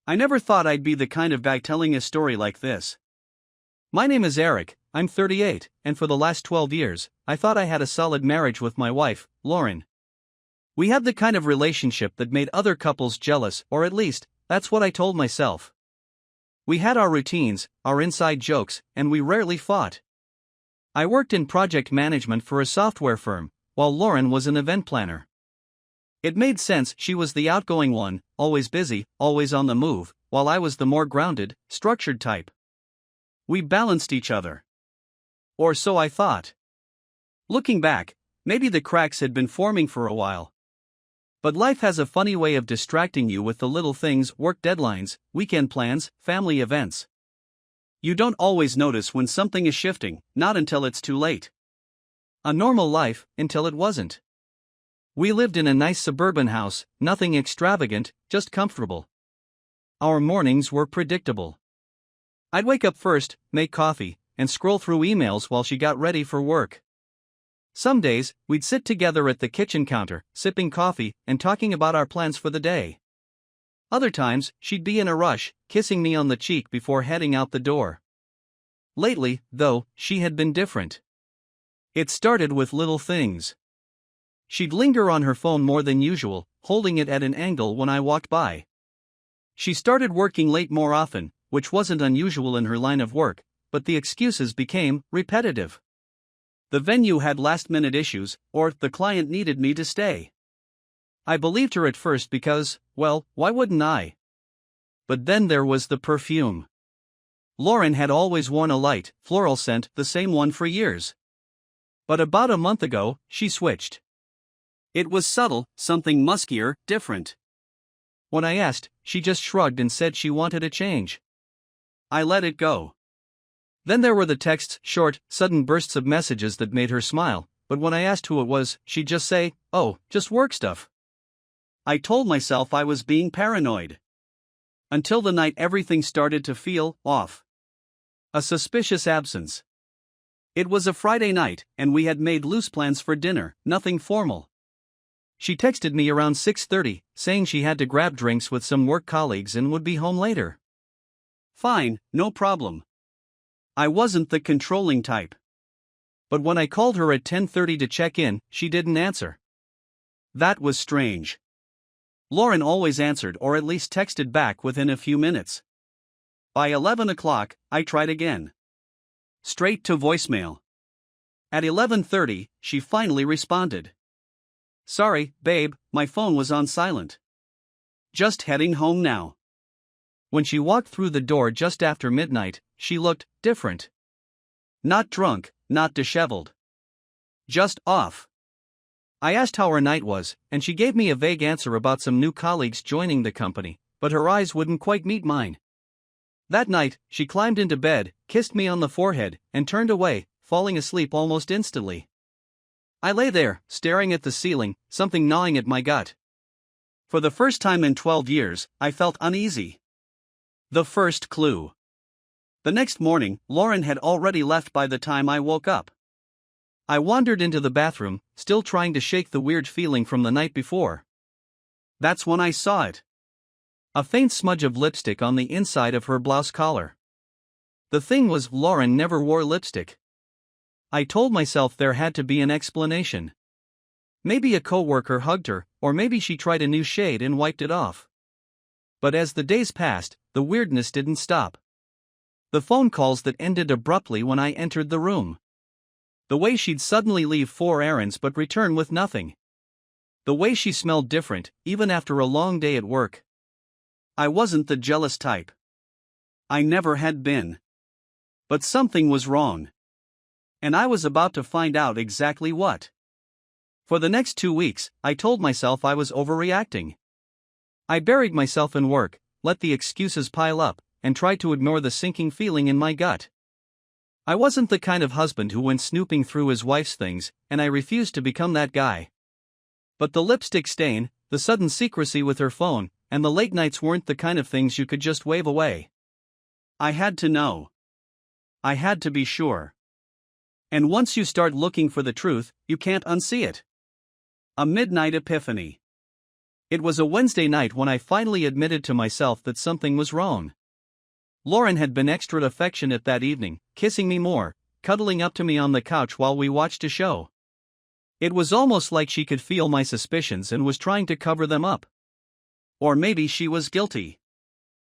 I never thought I'd be the kind of guy telling a story like this. My name is Eric, I'm 38, and for the last 12 years, I thought I had a solid marriage with my wife, Lauren. We had the kind of relationship that made other couples jealous, or at least, that's what I told myself. We had our routines, our inside jokes, and we rarely fought. I worked in project management for a software firm, while Lauren was an event planner. It made sense, she was the outgoing one, always busy, always on the move, while I was the more grounded, structured type. We balanced each other. Or so I thought. Looking back, maybe the cracks had been forming for a while. But life has a funny way of distracting you with the little things: work deadlines, weekend plans, family events. You don't always notice when something is shifting, not until it's too late. A normal life, until it wasn't. We lived in a nice suburban house, nothing extravagant, just comfortable. Our mornings were predictable. I'd wake up first, make coffee, and scroll through emails while she got ready for work. Some days, we'd sit together at the kitchen counter, sipping coffee and talking about our plans for the day. Other times, she'd be in a rush, kissing me on the cheek before heading out the door. Lately, though, she had been different. It started with little things. She'd linger on her phone more than usual, holding it at an angle when I walked by. She started working late more often, which wasn't unusual in her line of work, but the excuses became repetitive. The venue had last-minute issues, or the client needed me to stay. I believed her at first because, well, why wouldn't I? But then there was the perfume. Lauren had always worn a light, floral scent, the same one for years. But about a month ago, she switched. It was subtle, something muskier, different. When I asked, she just shrugged and said she wanted a change. I let it go. Then there were the texts, short, sudden bursts of messages that made her smile, but when I asked who it was, she'd just say, "Oh, just work stuff." I told myself I was being paranoid. Until the night everything started to feel off. A suspicious absence. It was a Friday night, and we had made loose plans for dinner, nothing formal. She texted me around 6:30, saying she had to grab drinks with some work colleagues and would be home later. Fine, no problem. I wasn't the controlling type. But when I called her at 10:30 to check in, she didn't answer. That was strange. Lauren always answered or at least texted back within a few minutes. By 11 o'clock, I tried again. Straight to voicemail. At 11:30, she finally responded. "Sorry, babe, my phone was on silent. Just heading home now." When she walked through the door just after midnight, she looked different. Not drunk, not disheveled. Just off. I asked how her night was, and she gave me a vague answer about some new colleagues joining the company, but her eyes wouldn't quite meet mine. That night, she climbed into bed, kissed me on the forehead, and turned away, falling asleep almost instantly. I lay there, staring at the ceiling, something gnawing at my gut. For the first time in 12 years, I felt uneasy. The first clue. The next morning, Lauren had already left by the time I woke up. I wandered into the bathroom, still trying to shake the weird feeling from the night before. That's when I saw it. A faint smudge of lipstick on the inside of her blouse collar. The thing was, Lauren never wore lipstick. I told myself there had to be an explanation. Maybe a coworker hugged her, or maybe she tried a new shade and wiped it off. But as the days passed, the weirdness didn't stop. The phone calls that ended abruptly when I entered the room. The way she'd suddenly leave 4 errands but return with nothing. The way she smelled different, even after a long day at work. I wasn't the jealous type. I never had been. But something was wrong. And I was about to find out exactly what. For the next 2 weeks, I told myself I was overreacting. I buried myself in work, let the excuses pile up, and tried to ignore the sinking feeling in my gut. I wasn't the kind of husband who went snooping through his wife's things, and I refused to become that guy. But the lipstick stain, the sudden secrecy with her phone, and the late nights weren't the kind of things you could just wave away. I had to know. I had to be sure. And once you start looking for the truth, you can't unsee it. A midnight epiphany. It was a Wednesday night when I finally admitted to myself that something was wrong. Lauren had been extra affectionate that evening, kissing me more, cuddling up to me on the couch while we watched a show. It was almost like she could feel my suspicions and was trying to cover them up. Or maybe she was guilty.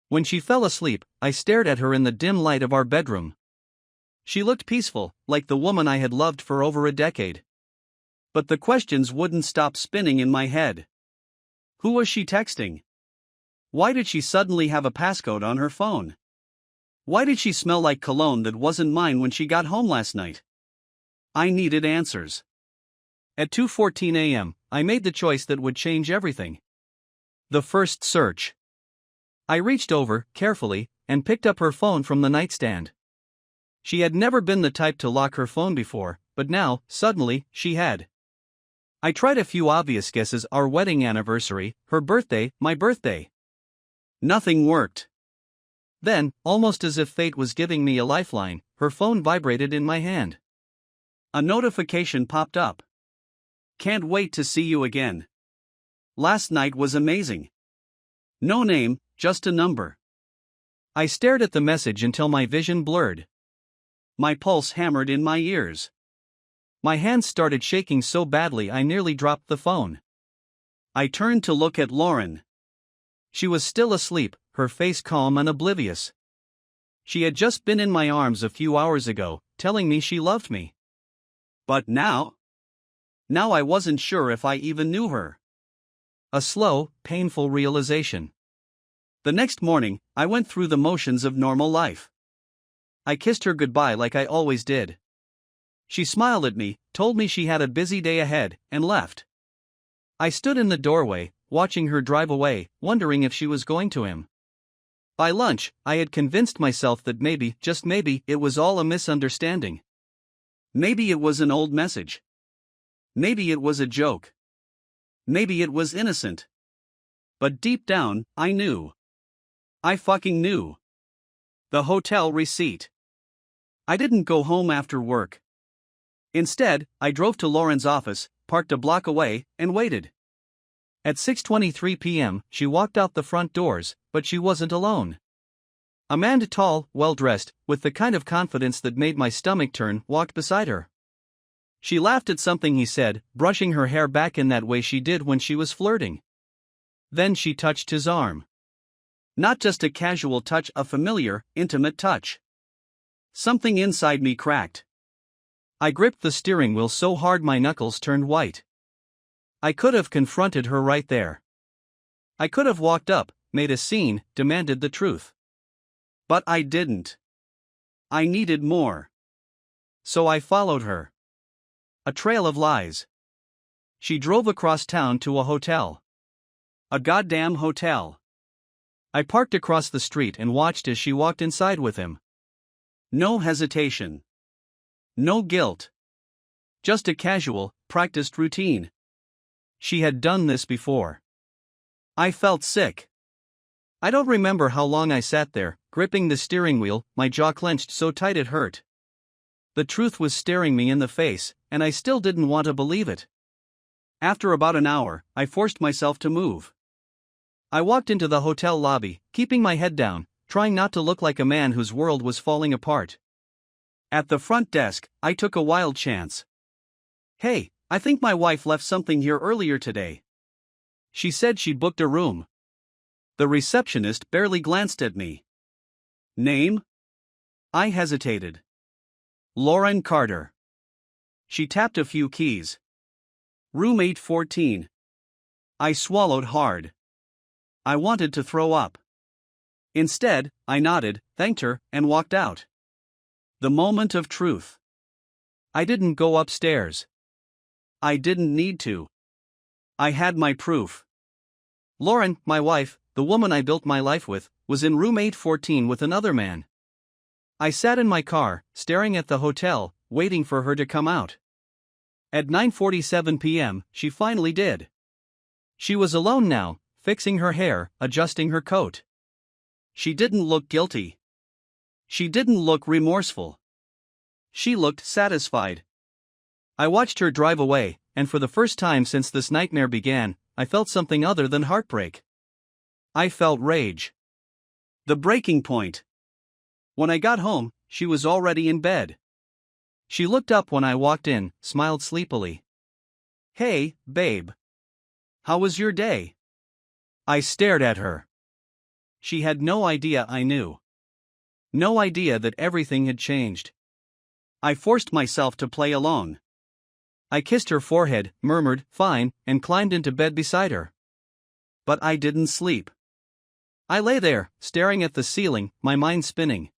When she fell asleep, I stared at her in the dim light of our bedroom. She looked peaceful, like the woman I had loved for over a decade. But the questions wouldn't stop spinning in my head. Who was she texting? Why did she suddenly have a passcode on her phone? Why did she smell like cologne that wasn't mine when she got home last night? I needed answers. At 2:14 a.m., I made the choice that would change everything. The first search. I reached over, carefully, and picked up her phone from the nightstand. She had never been the type to lock her phone before, but now, suddenly, she had. I tried a few obvious guesses: our wedding anniversary, her birthday, my birthday. Nothing worked. Then, almost as if fate was giving me a lifeline, her phone vibrated in my hand. A notification popped up. Can't wait to see you again. Last night was amazing. No name, just a number. I stared at the message until my vision blurred. My pulse hammered in my ears. My hands started shaking so badly I nearly dropped the phone. I turned to look at Lauren. She was still asleep, her face calm and oblivious. She had just been in my arms a few hours ago, telling me she loved me. But now I wasn't sure if I even knew her. A slow, painful realization. The next morning, I went through the motions of normal life. I kissed her goodbye like I always did. She smiled at me, told me she had a busy day ahead, and left. I stood in the doorway, watching her drive away, wondering if she was going to him. By lunch, I had convinced myself that maybe, just maybe, it was all a misunderstanding. Maybe it was an old message. Maybe it was a joke. Maybe it was innocent. But deep down, I knew. I fucking knew. The hotel receipt. I didn't go home after work. Instead, I drove to Lauren's office, parked a block away, and waited. At 6:23 p.m., she walked out the front doors, but she wasn't alone. A man tall, well-dressed, with the kind of confidence that made my stomach turn, walked beside her. She laughed at something he said, brushing her hair back in that way she did when she was flirting. Then she touched his arm. Not just a casual touch, a familiar, intimate touch. Something inside me cracked. I gripped the steering wheel so hard my knuckles turned white. I could have confronted her right there. I could have walked up, made a scene, demanded the truth. But I didn't. I needed more. So I followed her. A trail of lies. She drove across town to a hotel. A goddamn hotel. I parked across the street and watched as she walked inside with him. No hesitation. No guilt. Just a casual, practiced routine. She had done this before. I felt sick. I don't remember how long I sat there, gripping the steering wheel, my jaw clenched so tight it hurt. The truth was staring me in the face, and I still didn't want to believe it. After about an hour, I forced myself to move. I walked into the hotel lobby, keeping my head down, trying not to look like a man whose world was falling apart. At the front desk, I took a wild chance. "Hey, I think my wife left something here earlier today." She said she booked a room. The receptionist barely glanced at me. Name? I hesitated. Lauren Carter. She tapped a few keys. Room 814. I swallowed hard. I wanted to throw up. Instead, I nodded, thanked her, and walked out. The moment of truth. I didn't go upstairs. I didn't need to. I had my proof. Lauren, my wife, the woman I built my life with, was in room 814 with another man. I sat in my car, staring at the hotel, waiting for her to come out. At 9:47 p.m., she finally did. She was alone now, fixing her hair, adjusting her coat. She didn't look guilty. She didn't look remorseful. She looked satisfied. I watched her drive away, and for the first time since this nightmare began, I felt something other than heartbreak. I felt rage. The breaking point. When I got home, she was already in bed. She looked up when I walked in, smiled sleepily. "Hey, babe. How was your day?" I stared at her. She had no idea I knew. No idea that everything had changed. I forced myself to play along. I kissed her forehead, murmured, "Fine," and climbed into bed beside her. But I didn't sleep. I lay there, staring at the ceiling, my mind spinning.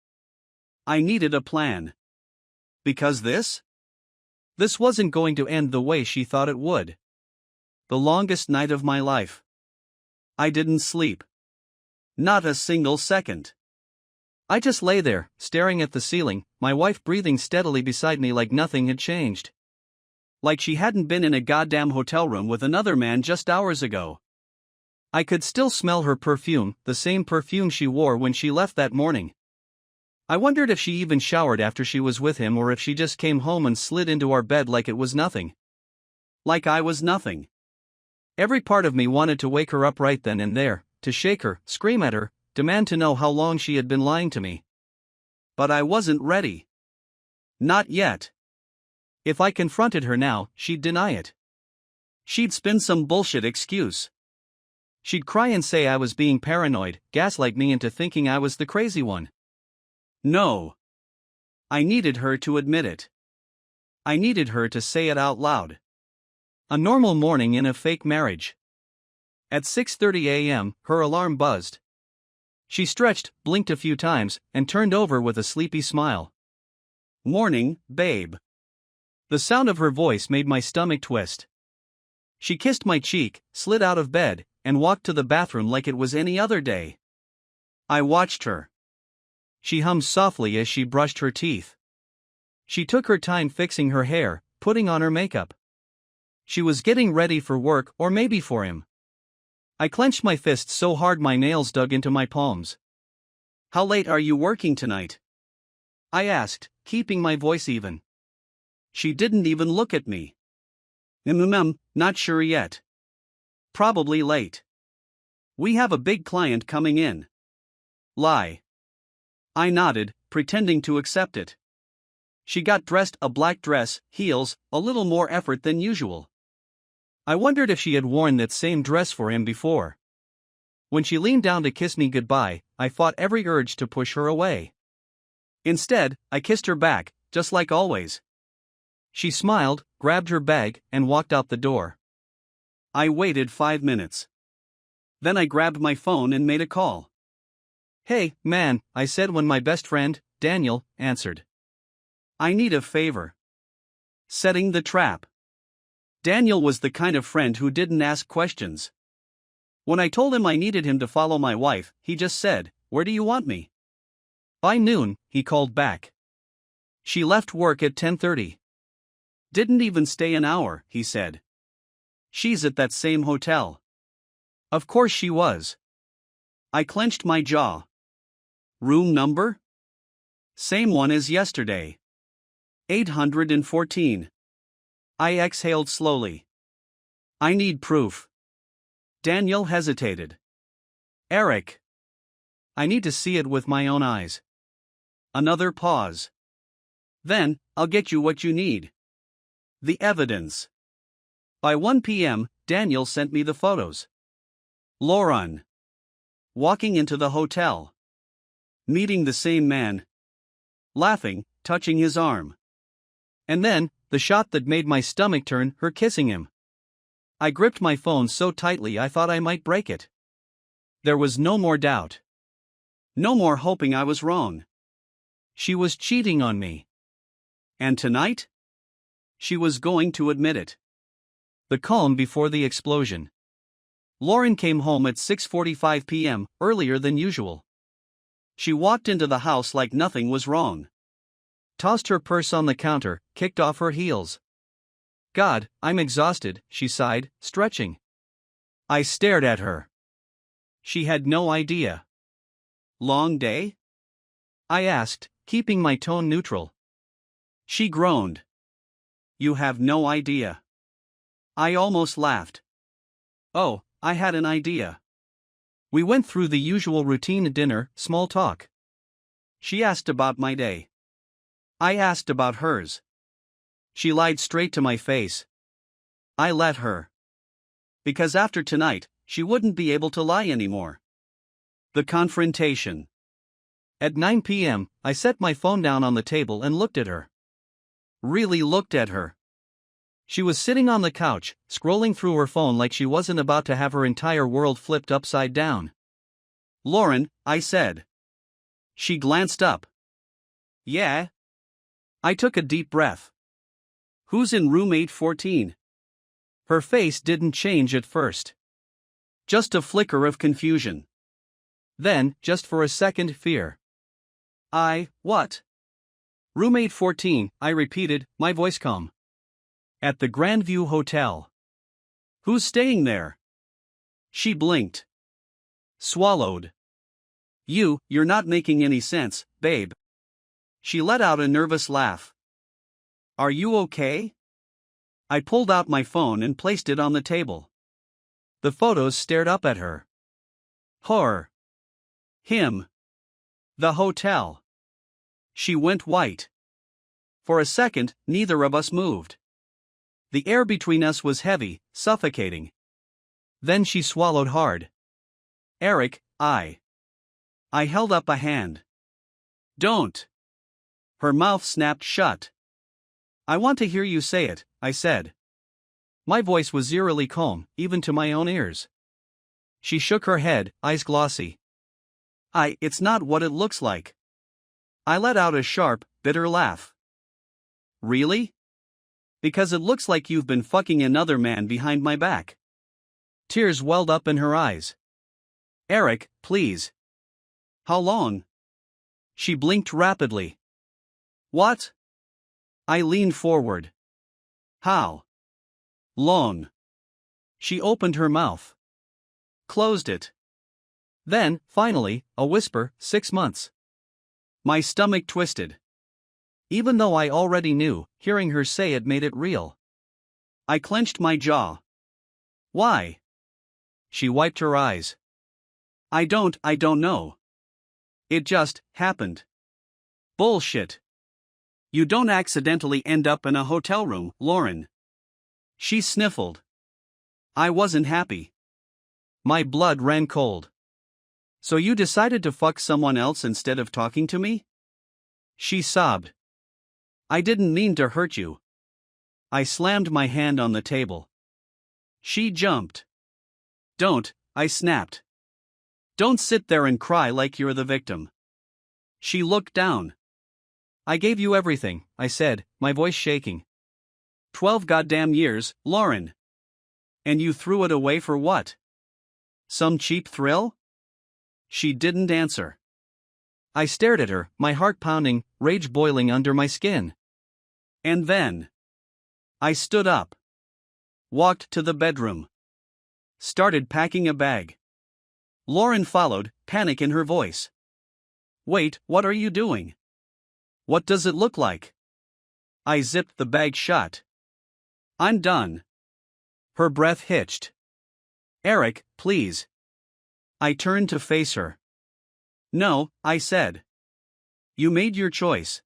I needed a plan. Because this wasn't going to end the way she thought it would. The longest night of my life. I didn't sleep. Not a single second. I just lay there, staring at the ceiling, my wife breathing steadily beside me like nothing had changed. Like she hadn't been in a goddamn hotel room with another man just hours ago. I could still smell her perfume, the same perfume she wore when she left that morning. I wondered if she even showered after she was with him or if she just came home and slid into our bed like it was nothing. Like I was nothing. Every part of me wanted to wake her up right then and there, to shake her, scream at her, demand to know how long she had been lying to me. But I wasn't ready. Not yet. If I confronted her now, she'd deny it. She'd spin some bullshit excuse. She'd cry and say I was being paranoid, gaslight me into thinking I was the crazy one. No. I needed her to admit it. I needed her to say it out loud. A normal morning in a fake marriage. At 6:30 a.m., her alarm buzzed. She stretched, blinked a few times, and turned over with a sleepy smile. "Morning, babe." The sound of her voice made my stomach twist. She kissed my cheek, slid out of bed, and walked to the bathroom like it was any other day. I watched her. She hummed softly as she brushed her teeth. She took her time fixing her hair, putting on her makeup. She was getting ready for work or maybe for him. I clenched my fists so hard my nails dug into my palms. "How late are you working tonight?" I asked, keeping my voice even. She didn't even look at me. Not sure yet. Probably late. We have a big client coming in." Lie. I nodded, pretending to accept it. She got dressed, a black dress, heels, a little more effort than usual. I wondered if she had worn that same dress for him before. When she leaned down to kiss me goodbye, I fought every urge to push her away. Instead, I kissed her back, just like always. She smiled, grabbed her bag, and walked out the door. I waited 5 minutes. Then I grabbed my phone and made a call. "Hey, man," I said when my best friend, Daniel, answered. "I need a favor." Setting the trap. Daniel was the kind of friend who didn't ask questions. When I told him I needed him to follow my wife, he just said, "Where do you want me?" By noon, he called back. She left work at 10:30. Didn't even stay an hour, he said. She's at that same hotel. Of course she was. I clenched my jaw. Room number? Same one as yesterday. 814. I exhaled slowly. I need proof. Daniel hesitated. "Eric. I need to see it with my own eyes." Another pause. "Then, I'll get you what you need. The evidence." By 1 p.m., Daniel sent me the photos. Lauren. Walking into the hotel. Meeting the same man. Laughing, touching his arm. And then, the shot that made my stomach turn, her kissing him. I gripped my phone so tightly I thought I might break it. There was no more doubt. No more hoping I was wrong. She was cheating on me. And tonight? She was going to admit it. The calm before the explosion. Lauren came home at 6:45 p.m., earlier than usual. She walked into the house like nothing was wrong. Tossed her purse on the counter, kicked off her heels. "God, I'm exhausted," she sighed, stretching. I stared at her. She had no idea. "Long day?" I asked, keeping my tone neutral. She groaned. "You have no idea." I almost laughed. Oh, I had an idea. We went through the usual routine dinner, small talk. She asked about my day. I asked about hers. She lied straight to my face. I let her. Because after tonight, she wouldn't be able to lie anymore. The confrontation. At 9 p.m., I set my phone down on the table and looked at her. Really looked at her. She was sitting on the couch, scrolling through her phone like she wasn't about to have her entire world flipped upside down. "Lauren," I said. She glanced up. "Yeah?" I took a deep breath. "Who's in room 814? Her face didn't change at first. Just a flicker of confusion. Then, just for a second, fear. What? "Room 814, I repeated, my voice calm. "At the Grandview Hotel." "Who's staying there?" She blinked. Swallowed. You're not making any sense, babe." She let out a nervous laugh. "Are you okay?" I pulled out my phone and placed it on the table. The photos stared up at her. Horror. Him. The hotel. She went white. For a second, neither of us moved. The air between us was heavy, suffocating. Then she swallowed hard. "Eric, I held up a hand. "Don't." Her mouth snapped shut. "I want to hear you say it," I said. My voice was eerily calm, even to my own ears. She shook her head, eyes glossy. It's not what it looks like." I let out a sharp, bitter laugh. "Really? Because it looks like you've been fucking another man behind my back." Tears welled up in her eyes. "Eric, please." "How long?" She blinked rapidly. "What?" I leaned forward. "How long?" She opened her mouth. Closed it. Then, finally, a whisper, 6 months. My stomach twisted. Even though I already knew, hearing her say it made it real. I clenched my jaw. "Why?" She wiped her eyes. I don't know. It just happened." "Bullshit. You don't accidentally end up in a hotel room, Lauren." She sniffled. I wasn't happy. My blood ran cold. "So you decided to fuck someone else instead of talking to me?" She sobbed. "I didn't mean to hurt you." I slammed my hand on the table. She jumped. "Don't," I snapped. "Don't sit there and cry like you're the victim." She looked down. "I gave you everything," I said, my voice shaking. 12 goddamn years, Lauren. And you threw it away for what? Some cheap thrill?" She didn't answer. I stared at her, my heart pounding, rage boiling under my skin. And then I stood up. Walked to the bedroom. Started packing a bag. Lauren followed, panic in her voice. "Wait, what are you doing? What does it look like?" I zipped the bag shut. "I'm done." Her breath hitched. "Eric, please." I turned to face her. "No," I said. "You made your choice.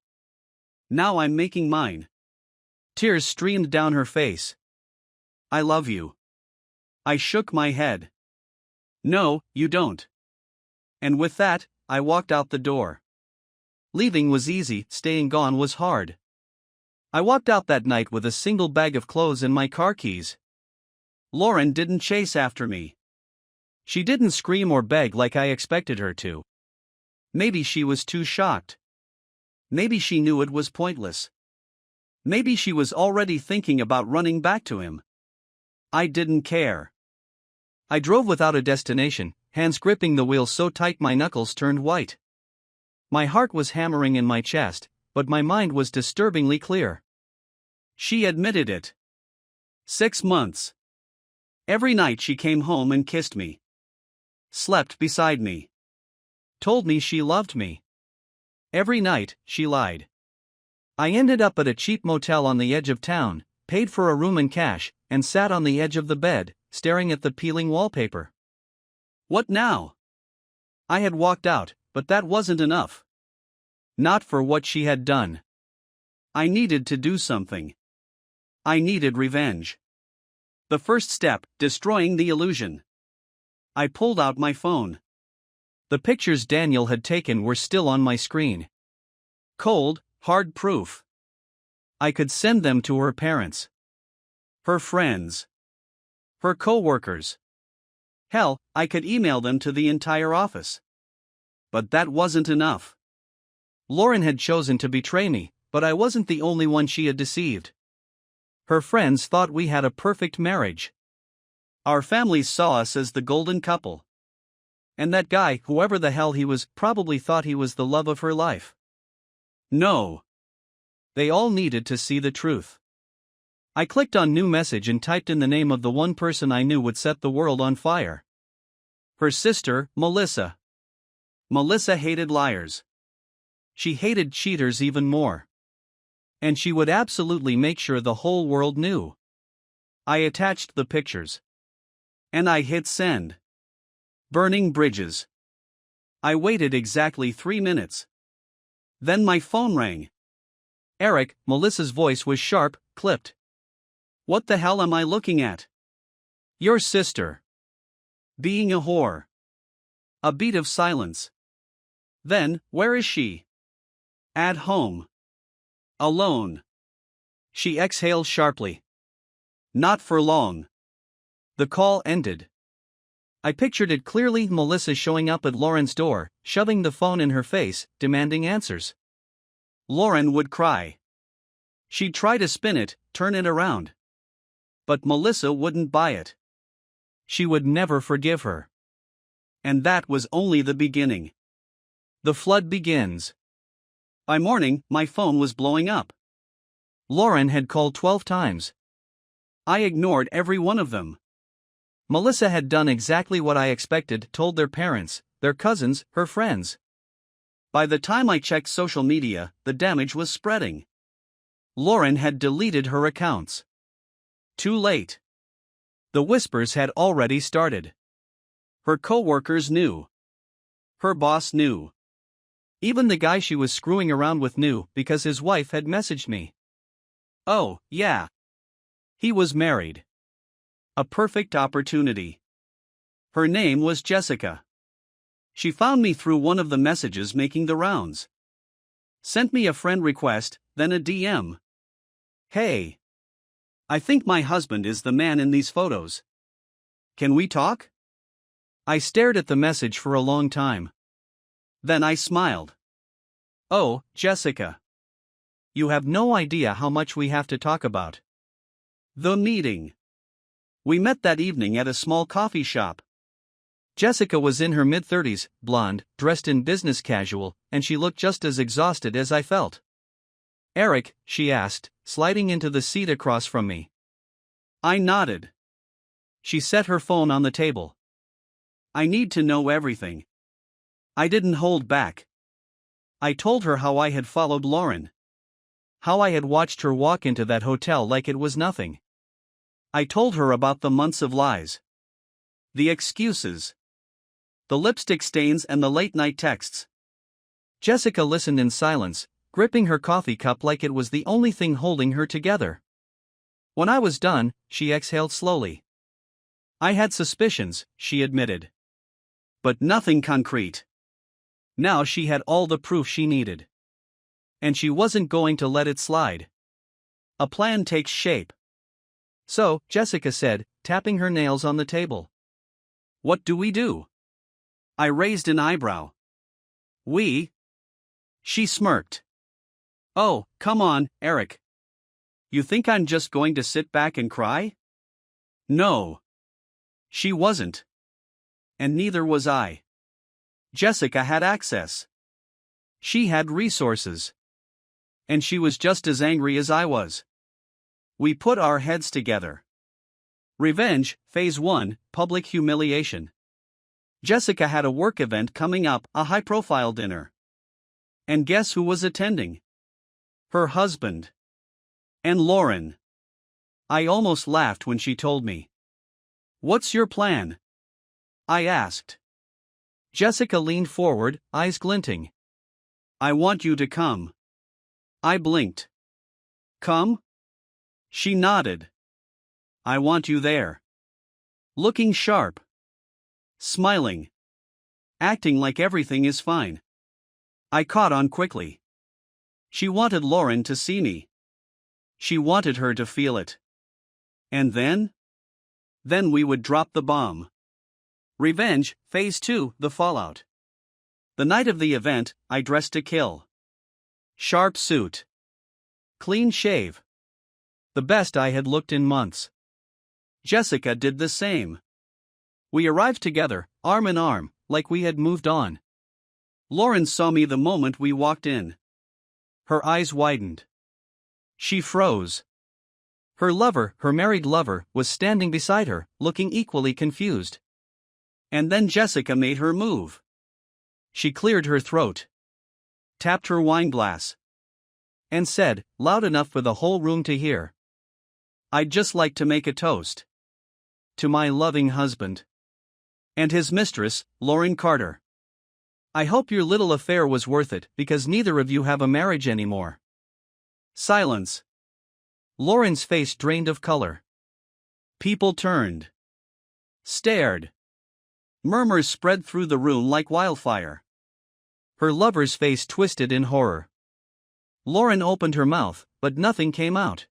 Now I'm making mine." Tears streamed down her face. "I love you." I shook my head. "No, you don't." And with that, I walked out the door. Leaving was easy, staying gone was hard. I walked out that night with a single bag of clothes and my car keys. Lauren didn't chase after me. She didn't scream or beg like I expected her to. Maybe she was too shocked. Maybe she knew it was pointless. Maybe she was already thinking about running back to him. I didn't care. I drove without a destination, hands gripping the wheel so tight my knuckles turned white. My heart was hammering in my chest, but my mind was disturbingly clear. She admitted it. 6 months. Every night she came home and kissed me. Slept beside me. Told me she loved me. Every night, she lied. I ended up at a cheap motel on the edge of town, paid for a room in cash, and sat on the edge of the bed, staring at the peeling wallpaper. What now? I had walked out, but that wasn't enough. Not for what she had done. I needed to do something. I needed revenge. The first step, destroying the illusion. I pulled out my phone. The pictures Daniel had taken were still on my screen. Cold, hard proof. I could send them to her parents. Her friends. Her co-workers. Hell, I could email them to the entire office. But that wasn't enough. Lauren had chosen to betray me, but I wasn't the only one she had deceived. Her friends thought we had a perfect marriage. Our families saw us as the golden couple. And that guy, whoever the hell he was, probably thought he was the love of her life. No. They all needed to see the truth. I clicked on new message and typed in the name of the one person I knew would set the world on fire. Her sister, Melissa. Melissa hated liars. She hated cheaters even more. And she would absolutely make sure the whole world knew. I attached the pictures. And I hit send. Burning bridges. I waited exactly 3 minutes. Then my phone rang. Eric, Melissa's voice was sharp, clipped. What the hell am I looking at? Your sister. Being a whore. A beat of silence. Then, where is she? At home. Alone. She exhaled sharply. Not for long. The call ended. I pictured it clearly, Melissa showing up at Lauren's door, shoving the phone in her face, demanding answers. Lauren would cry. She'd try to spin it, turn it around. But Melissa wouldn't buy it. She would never forgive her. And that was only the beginning. The flood begins. By morning, my phone was blowing up. Lauren had called 12 times. I ignored every one of them. Melissa had done exactly what I expected, told their parents, their cousins, her friends. By the time I checked social media, the damage was spreading. Lauren had deleted her accounts. Too late. The whispers had already started. Her co-workers knew. Her boss knew. Even the guy she was screwing around with knew, because his wife had messaged me. Oh, yeah. He was married. A perfect opportunity. Her name was Jessica. She found me through one of the messages making the rounds. Sent me a friend request, then a DM. Hey. I think my husband is the man in these photos. Can we talk? I stared at the message for a long time. Then I smiled. Oh, Jessica. You have no idea how much we have to talk about. The meeting. We met that evening at a small coffee shop. Jessica was in her mid-30s, blonde, dressed in business casual, and she looked just as exhausted as I felt. Eric, she asked, sliding into the seat across from me. I nodded. She set her phone on the table. I need to know everything. I didn't hold back. I told her how I had followed Lauren. How I had watched her walk into that hotel like it was nothing. I told her about the months of lies. The excuses. The lipstick stains and the late-night texts. Jessica listened in silence, gripping her coffee cup like it was the only thing holding her together. When I was done, she exhaled slowly. I had suspicions, she admitted. But nothing concrete. Now she had all the proof she needed. And she wasn't going to let it slide. A plan takes shape. So, Jessica said, tapping her nails on the table. What do we do? I raised an eyebrow. We? She smirked. Oh, come on, Eric. You think I'm just going to sit back and cry? No. She wasn't. And neither was I. Jessica had access. She had resources. And she was just as angry as I was. We put our heads together. Revenge, Phase 1, Public Humiliation. Jessica had a work event coming up, a high-profile dinner. And guess who was attending? Her husband. And Lauren. I almost laughed when she told me. What's your plan? I asked. Jessica leaned forward, eyes glinting. I want you to come. I blinked. Come? She nodded. I want you there. Looking sharp. Smiling. Acting like everything is fine. I caught on quickly. She wanted Lauren to see me. She wanted her to feel it. And then? Then we would drop the bomb. Revenge, Phase 2, the fallout. The night of the event, I dressed to kill. Sharp suit. Clean shave. The best I had looked in months. Jessica did the same. We arrived together, arm in arm, like we had moved on. Lauren saw me the moment we walked in. Her eyes widened. She froze. Her lover, her married lover, was standing beside her, looking equally confused. And then Jessica made her move. She cleared her throat, tapped her wine glass, and said, loud enough for the whole room to hear, I'd just like to make a toast. To my loving husband. And his mistress, Lauren Carter. I hope your little affair was worth it, because neither of you have a marriage anymore. Silence. Lauren's face drained of color. People turned. Stared. Murmurs spread through the room like wildfire. Her lover's face twisted in horror. Lauren opened her mouth, but nothing came out.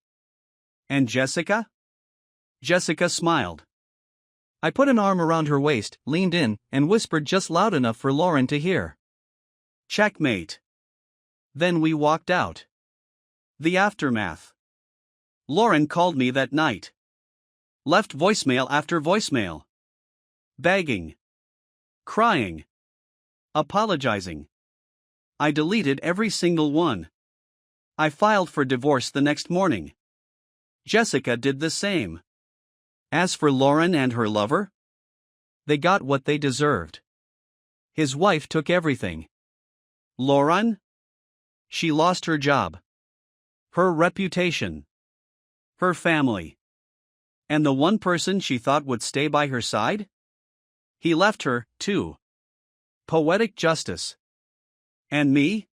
And Jessica? Jessica smiled. I put an arm around her waist, leaned in, and whispered just loud enough for Lauren to hear. Checkmate. Then we walked out. The aftermath. Lauren called me that night. Left voicemail after voicemail. Begging. Crying. Apologizing. I deleted every single one. I filed for divorce the next morning. Jessica did the same. As for Lauren and her lover, they got what they deserved. His wife took everything. Lauren? She lost her job. Her reputation. Her family. And the one person she thought would stay by her side? He left her, too. Poetic justice. And me?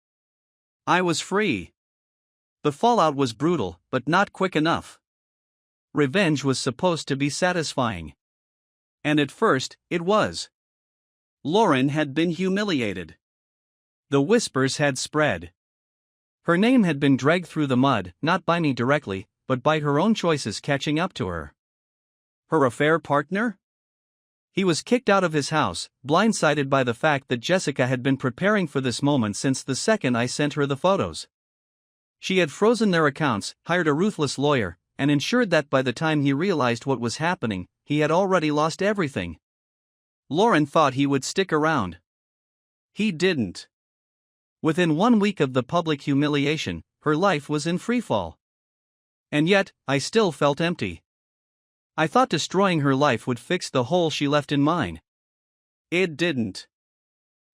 I was free. The fallout was brutal, but not quick enough. Revenge was supposed to be satisfying. And at first, it was. Lauren had been humiliated. The whispers had spread. Her name had been dragged through the mud, not by me directly, but by her own choices catching up to her. Her affair partner? He was kicked out of his house, blindsided by the fact that Jessica had been preparing for this moment since the second I sent her the photos. She had frozen their accounts, hired a ruthless lawyer, and ensured that by the time he realized what was happening, he had already lost everything. Lauren thought he would stick around. He didn't. Within 1 week of the public humiliation, her life was in freefall. And yet, I still felt empty. I thought destroying her life would fix the hole she left in mine. It didn't.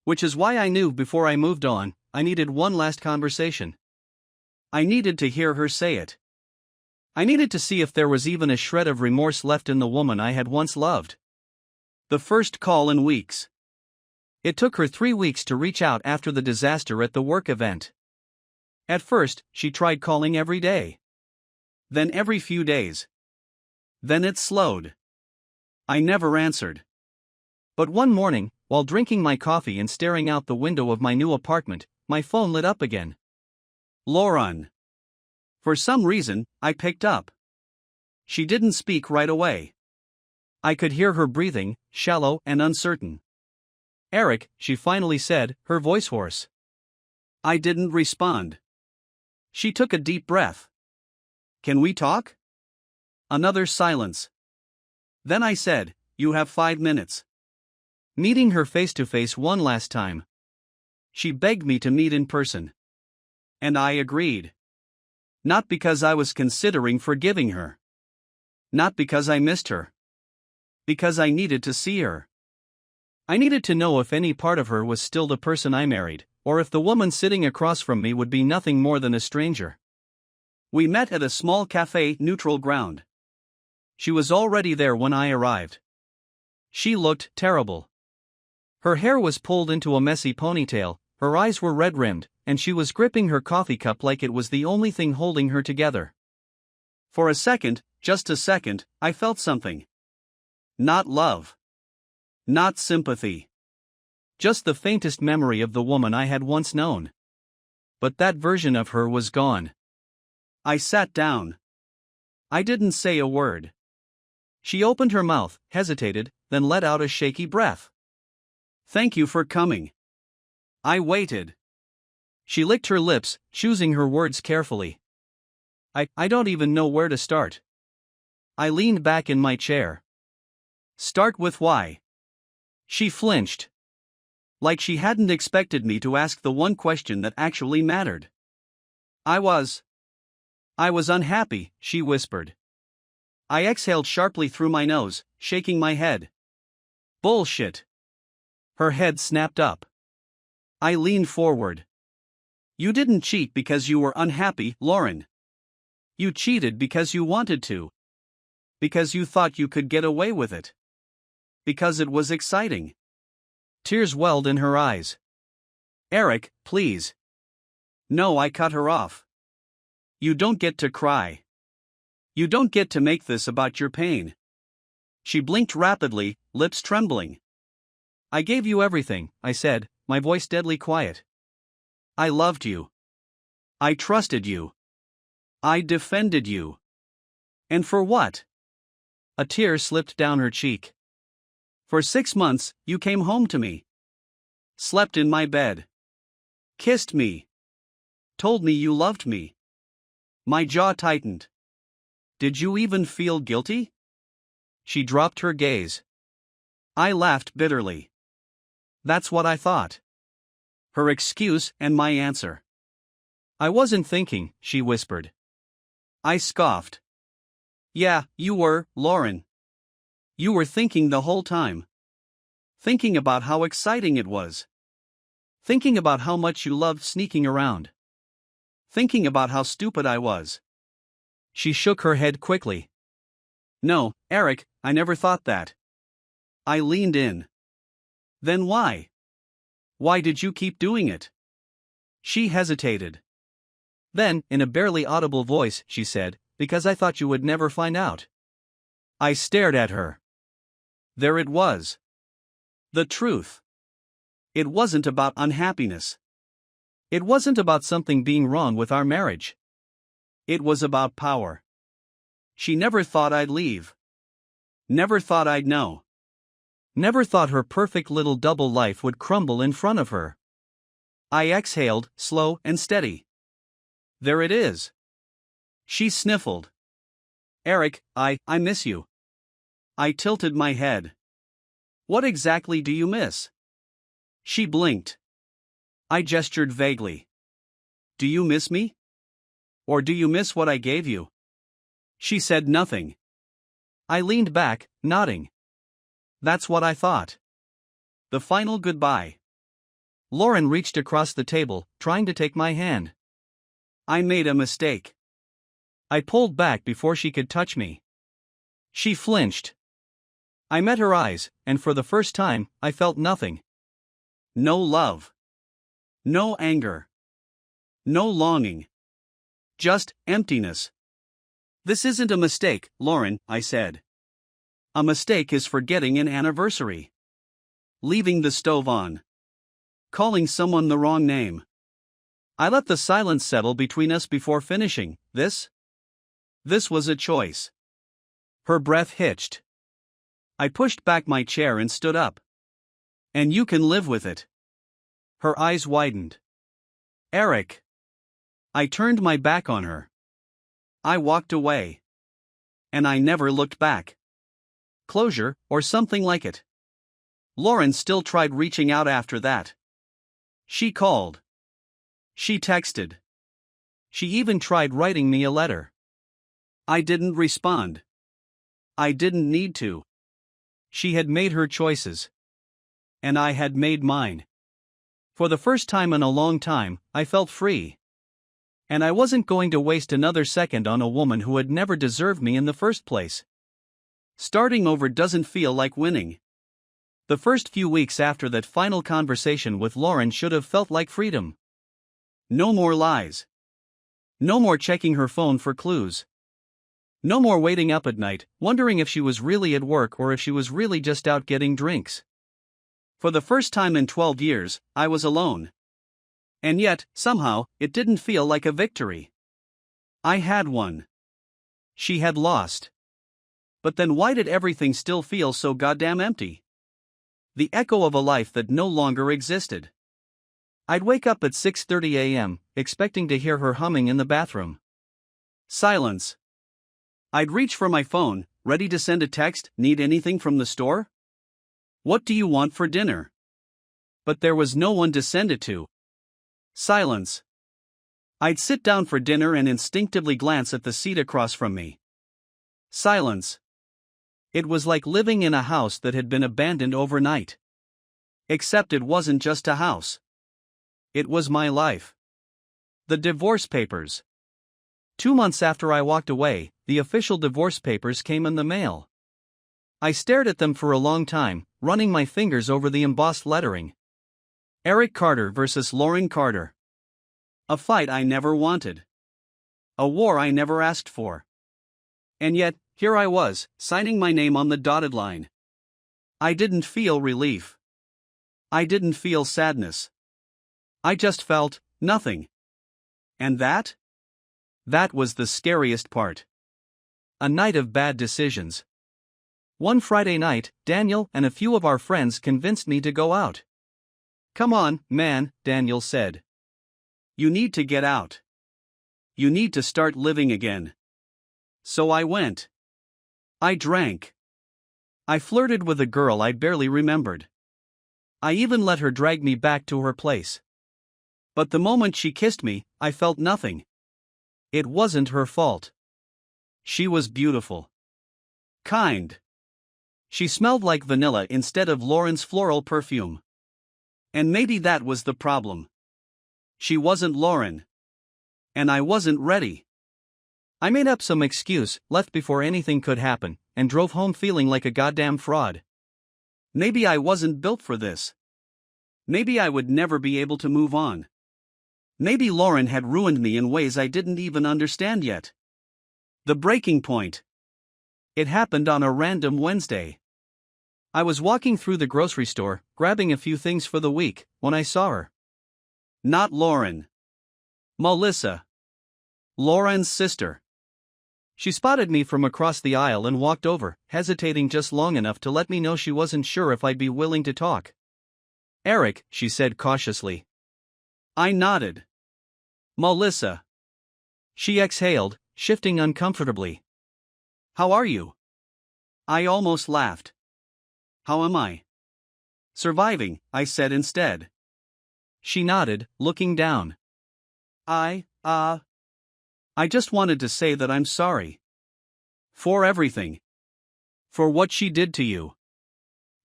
Which is why I knew before I moved on, I needed one last conversation. I needed to hear her say it. I needed to see if there was even a shred of remorse left in the woman I had once loved. The first call in weeks. It took her 3 weeks to reach out after the disaster at the work event. At first, she tried calling every day. Then every few days. Then it slowed. I never answered. But one morning, while drinking my coffee and staring out the window of my new apartment, my phone lit up again. Lauren. For some reason, I picked up. She didn't speak right away. I could hear her breathing, shallow and uncertain. Eric, she finally said, her voice hoarse. I didn't respond. She took a deep breath. Can we talk? Another silence. Then I said, you have 5 minutes. Meeting her face to face one last time. She begged me to meet in person. And I agreed. Not because I was considering forgiving her. Not because I missed her. Because I needed to see her. I needed to know if any part of her was still the person I married, or if the woman sitting across from me would be nothing more than a stranger. We met at a small cafe, neutral ground. She was already there when I arrived. She looked terrible. Her hair was pulled into a messy ponytail, her eyes were red-rimmed, and she was gripping her coffee cup like it was the only thing holding her together. For a second, just a second, I felt something. Not love. Not sympathy. Just the faintest memory of the woman I had once known. But that version of her was gone. I sat down. I didn't say a word. She opened her mouth, hesitated, then let out a shaky breath. "Thank you for coming." I waited. She licked her lips, choosing her words carefully. I don't even know where to start. I leaned back in my chair. Start with why? She flinched. Like she hadn't expected me to ask the one question that actually mattered. I was unhappy, she whispered. I exhaled sharply through my nose, shaking my head. Bullshit. Her head snapped up. I leaned forward. You didn't cheat because you were unhappy, Lauren. You cheated because you wanted to. Because you thought you could get away with it. Because it was exciting. Tears welled in her eyes. Eric, please. No, I cut her off. You don't get to cry. You don't get to make this about your pain. She blinked rapidly, lips trembling. I gave you everything, I said, my voice deadly quiet. I loved you. I trusted you. I defended you. And for what? A tear slipped down her cheek. For 6 months, you came home to me. Slept in my bed. Kissed me. Told me you loved me. My jaw tightened. Did you even feel guilty? She dropped her gaze. I laughed bitterly. That's what I thought. Her excuse and my answer. I wasn't thinking, she whispered. I scoffed. Yeah, you were, Lauren. You were thinking the whole time. Thinking about how exciting it was. Thinking about how much you loved sneaking around. Thinking about how stupid I was. She shook her head quickly. No, Eric, I never thought that. I leaned in. Then why? Why did you keep doing it? She hesitated. Then, in a barely audible voice, she said, because I thought you would never find out. I stared at her. There it was. The truth. It wasn't about unhappiness. It wasn't about something being wrong with our marriage. It was about power. She never thought I'd leave. Never thought I'd know. Never thought her perfect little double life would crumble in front of her. I exhaled, slow and steady. There it is. She sniffled. Eric, I miss you. I tilted my head. What exactly do you miss? She blinked. I gestured vaguely. Do you miss me? Or do you miss what I gave you? She said nothing. I leaned back, nodding. That's what I thought. The final goodbye. Lauren reached across the table, trying to take my hand. I made a mistake. I pulled back before she could touch me. She flinched. I met her eyes, and for the first time, I felt nothing. No love. No anger. No longing. Just emptiness. This isn't a mistake, Lauren, I said. A mistake is forgetting an anniversary. Leaving the stove on. Calling someone the wrong name. I let the silence settle between us before finishing. This was a choice. Her breath hitched. I pushed back my chair and stood up. And you can live with it. Her eyes widened. Eric. I turned my back on her. I walked away. And I never looked back. Closure, or something like it. Lauren still tried reaching out after that. She called. She texted. She even tried writing me a letter. I didn't respond. I didn't need to. She had made her choices. And I had made mine. For the first time in a long time, I felt free. And I wasn't going to waste another second on a woman who had never deserved me in the first place. Starting over doesn't feel like winning. The first few weeks after that final conversation with Lauren should have felt like freedom. No more lies. No more checking her phone for clues. No more waiting up at night, wondering if she was really at work or if she was really just out getting drinks. For the first time in 12 years, I was alone. And yet, somehow, it didn't feel like a victory. I had won. She had lost. But then why did everything still feel so goddamn empty? The echo of a life that no longer existed. I'd wake up at 6:30 a.m., expecting to hear her humming in the bathroom. Silence. I'd reach for my phone, ready to send a text, "Need anything from the store? What do you want for dinner?" But there was no one to send it to. Silence. I'd sit down for dinner and instinctively glance at the seat across from me. Silence. It was like living in a house that had been abandoned overnight. Except it wasn't just a house. It was my life. The divorce papers. 2 months after I walked away, the official divorce papers came in the mail. I stared at them for a long time, running my fingers over the embossed lettering. Eric Carter versus Lauren Carter. A fight I never wanted. A war I never asked for. And yet, here I was, signing my name on the dotted line. I didn't feel relief. I didn't feel sadness. I just felt nothing. And that? That was the scariest part. A night of bad decisions. One Friday night, Daniel and a few of our friends convinced me to go out. "Come on, man," Daniel said. "You need to get out. You need to start living again." So I went. I drank. I flirted with a girl I barely remembered. I even let her drag me back to her place. But the moment she kissed me, I felt nothing. It wasn't her fault. She was beautiful. Kind. She smelled like vanilla instead of Lauren's floral perfume. And maybe that was the problem. She wasn't Lauren. And I wasn't ready. I made up some excuse, left before anything could happen, and drove home feeling like a goddamn fraud. Maybe I wasn't built for this. Maybe I would never be able to move on. Maybe Lauren had ruined me in ways I didn't even understand yet. The breaking point. It happened on a random Wednesday. I was walking through the grocery store, grabbing a few things for the week, when I saw her. Not Lauren. Melissa. Lauren's sister. She spotted me from across the aisle and walked over, hesitating just long enough to let me know she wasn't sure if I'd be willing to talk. "Eric," she said cautiously. I nodded. "Melissa." She exhaled, shifting uncomfortably. "How are you?" I almost laughed. "How am I?" "Surviving," I said instead. She nodded, looking down. I just wanted to say that I'm sorry. For everything. For what she did to you."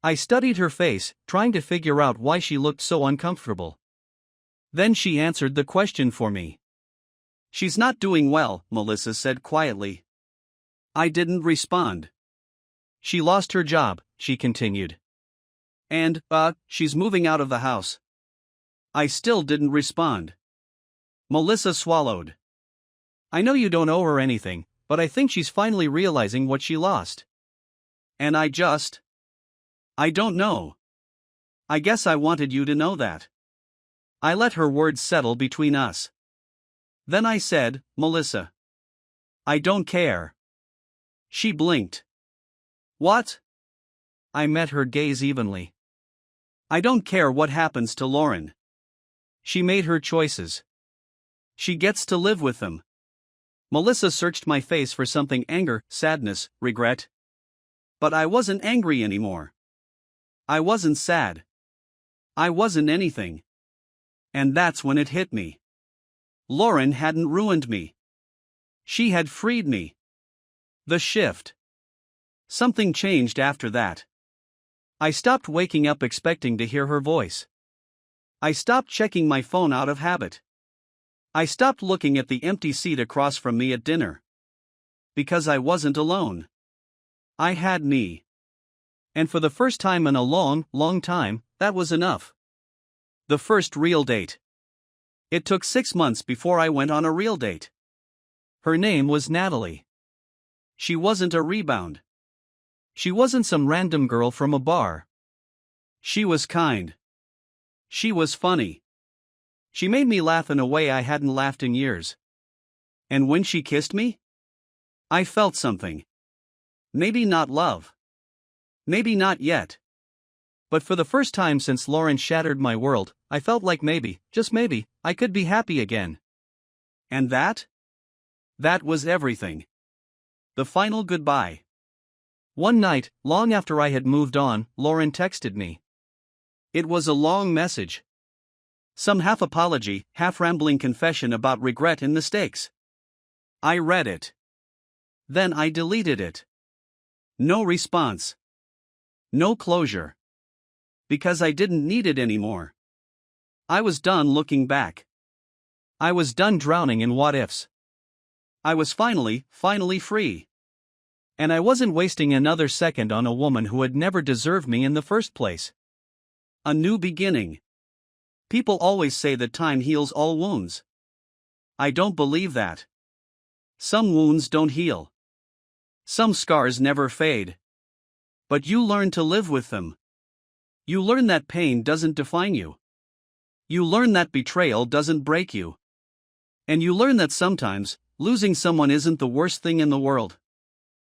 I studied her face, trying to figure out why she looked so uncomfortable. Then she answered the question for me. "She's not doing well," Melissa said quietly. I didn't respond. "She lost her job," she continued. "And, she's moving out of the house." I still didn't respond. Melissa swallowed. "I know you don't owe her anything, but I think she's finally realizing what she lost." And I don't know. I guess I wanted you to know that. I let her words settle between us. Then I said, "Melissa, I don't care." She blinked. "What?" I met her gaze evenly. "I don't care what happens to Lauren. She made her choices. She gets to live with them." Melissa searched my face for something: anger, sadness, regret. But I wasn't angry anymore. I wasn't sad. I wasn't anything. And that's when it hit me. Lauren hadn't ruined me. She had freed me. The shift. Something changed after that. I stopped waking up expecting to hear her voice. I stopped checking my phone out of habit. I stopped looking at the empty seat across from me at dinner. Because I wasn't alone. I had me. And for the first time in a long, long time, that was enough. The first real date. It took 6 months before I went on a real date. Her name was Natalie. She wasn't a rebound. She wasn't some random girl from a bar. She was kind. She was funny. She made me laugh in a way I hadn't laughed in years. And when she kissed me, I felt something. Maybe not love. Maybe not yet. But for the first time since Lauren shattered my world, I felt like maybe, just maybe, I could be happy again. And that? That was everything. The final goodbye. One night, long after I had moved on, Lauren texted me. It was a long message. Some half apology, half rambling confession about regret and mistakes. I read it. Then I deleted it. No response. No closure. Because I didn't need it anymore. I was done looking back. I was done drowning in what ifs. I was finally free. And I wasn't wasting another second on a woman who had never deserved me in the first place. A new beginning. People always say that time heals all wounds. I don't believe that. Some wounds don't heal. Some scars never fade. But you learn to live with them. You learn that pain doesn't define you. You learn that betrayal doesn't break you. And you learn that sometimes, losing someone isn't the worst thing in the world.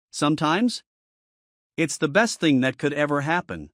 Sometimes, it's the best thing that could ever happen.